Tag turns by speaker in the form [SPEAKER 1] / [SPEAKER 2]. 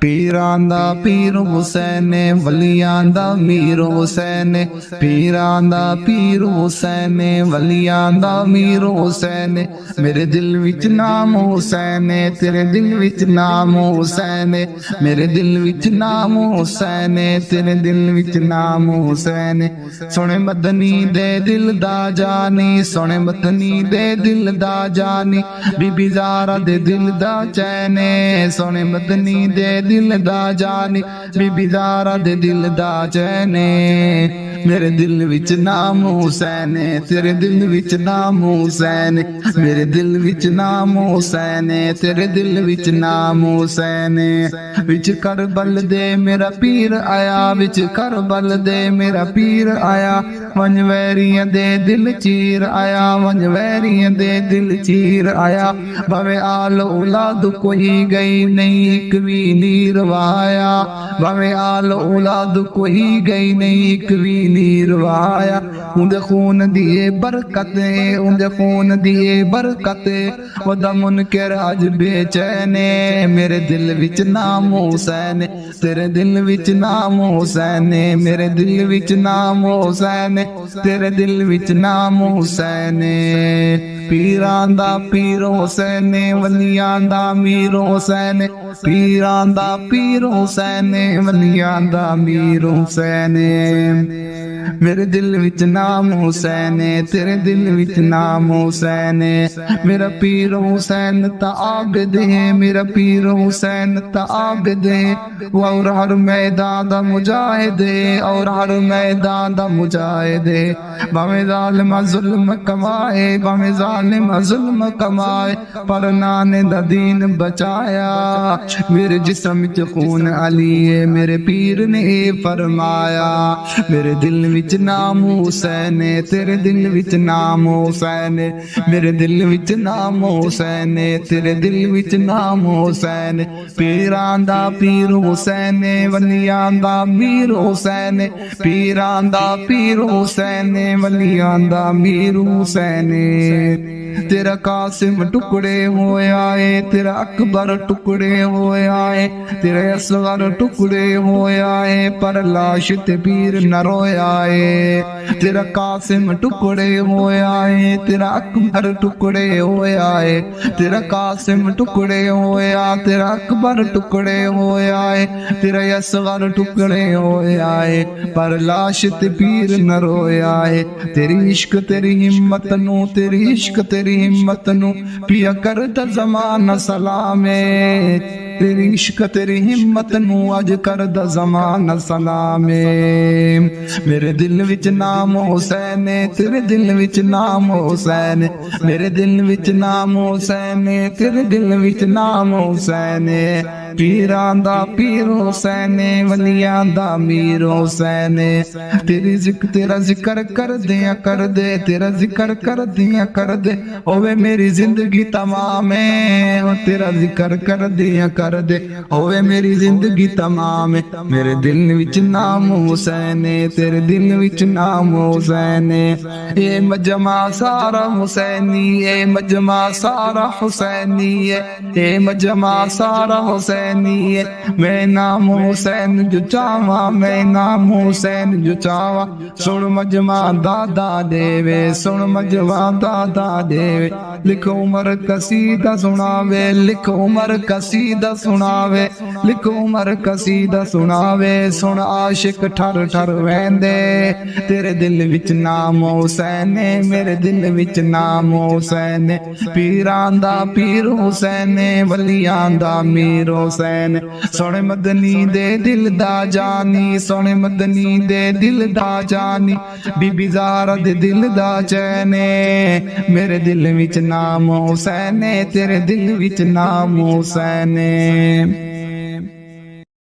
[SPEAKER 1] पीरां दा पीर हुसैन वलियां दा मीर हुसैन, पीरां दा पीर हुसैन वलियां दा मीर हुसैन। मेरे दिल विच नाम हुसैन, तेरे दिल विच नाम हुसैन, मेरे दिल विच नाम हुसैन, तेरे दिल विच नाम हुसैन। सोने मदनी दे दिल दा जानी, सोने मदनी दे दिल दा जानी, बीबी ज़ारा दे दिल दा चैन, सोने मदनी दे दिल दा जानी, बीबी ज़ारा दे दिल दा चैन। मेरे दिल विच नाम हुसैन, तेरे दिल विच नाम हुसैन, मेरे दिल विच नाम हुसैन, तेरे दिल विच नाम हुसैन। विच करबल दे मेरा पीर आया, विच करबल दे मेरा पीर आया, वंज वैरियां दे दिल चीर आया, वंज वैरियां दे दिल चीर आया। भावे आल औलाद कोई गई नहीं, एक भी नीर वाया, भावे आल औलाद कोई गई नहीं, एक भी नीर वाया। उंदे खून दिए बरकत, उंदे खून दिए बरकत, वदा मुनकर अज बेचैन। मेरे दिल विच नाम हुसैन, तेरे दिल विच नाम हुसैन, मेरे दिल विच नाम हुसैन, तेरे दिल विच नाम हुसैन। पीरां दा पीर हुसैन वलियां दा मीर हुसैन, पीरां दा पीर हुसैन वलियां दा मीर हुसैन। मेरे दिल विच नाम हुसैन, तेरे दिल विच नाम हुसैन। मेरा पीर हुसैन ता आबिद है, मेरा पीर हुसैन ता आबिद है, और हर मैदान दा मुजाहिद है, और हर मैदान दा मुजाहिद है। भावें ज़ालिम जुल्म कमाए, भावें ज़ालिम जुल्म कमाए, पर नाने दा दीन बचाया। मेरे जिस्म च खून अली है, मेरे पीर ने फरमाया। मेरे दिल विच नाम हुसैन, तेरे दिल विच नाम हुसैन, मेरे दिल विच नाम हुसैन, तेरे दिल विच नाम हुसैन। पीरां दा पीर हुसैन वलियां दा मीर हुसैन, पीरां दा पीर हुसैन वलियां दा मीर हुसैन। तेरा कासिम टुकड़े होया है, तेरा अकबर टुकड़े होया है, तेरा असगर टुकड़े होया है, पर लाश ते पीर न रोया है। तेरा कासिम टुकड़े होया है, तेरा अकबर टुकड़े होया है, तेरा कासिम टुकड़े होया, तेरा अकबर टुकड़े होया है, तेरा असगर टुकड़े होया है, पर लाश ते पीर न रोया है। तेरी इश्क तेरी हिम्मत नू, तेरी इश्क तेरी हिम्मत नू पिया करदा ज़माना सलामे। तेरी इश्क तेरी हिम्मत नू अज करदा ज़माना सलामे। मेरे दिल विच नाम हुसैन, तेरे दिल विच नाम हुसैन, मेरे दिल विच नाम हुसैन, तेरे दिल विच नाम हुसैन। पीरां दा पीर हुसैन वलियां दा मीर हुसैन। तेरी तेरा जिक्र कर दिया कर दे, तेरा जिक्र कर दिया कर दे, होवे मेरी जिंदगी तमाम है। तेरा जिक्र कर दिया कर दे, होवे मेरी जिंदगी तमाम है। मेरे दिल विच नाम हुसैन, तेरे दिल विच नाम हुसैन। ये मजमा सारा हुसैनी, ये मजमा सारा हुसैनी है, ये मजमा सारा हुसैनी है। मैं नाम हुसैन जो चावा, मैं नाम हुसैन जो चावा। सुन मजमा दादा देवे, सुन मजमा दादा देवे, लिख उमर कसीदा सुनावे, लिख उमर कसीदा सुनावे, लिख उमर कसीदा सुनावे। सुन आशिक ठर ठर वेंदे, तेरे दिल विच नाम हुसैन, मेरे दिल विच नाम हुसैन। पीरां दा पीर हुसैन वलियां दा मीर हुसैन। सोने मदनी दे दिल दा जानी, सोने मदनी दे दिल दा जानी, बीबी ज़ारा दे दिल दा चैन। मेरे दिल विच नाम हुसैन, तेरे दिल विच नाम हुसैन।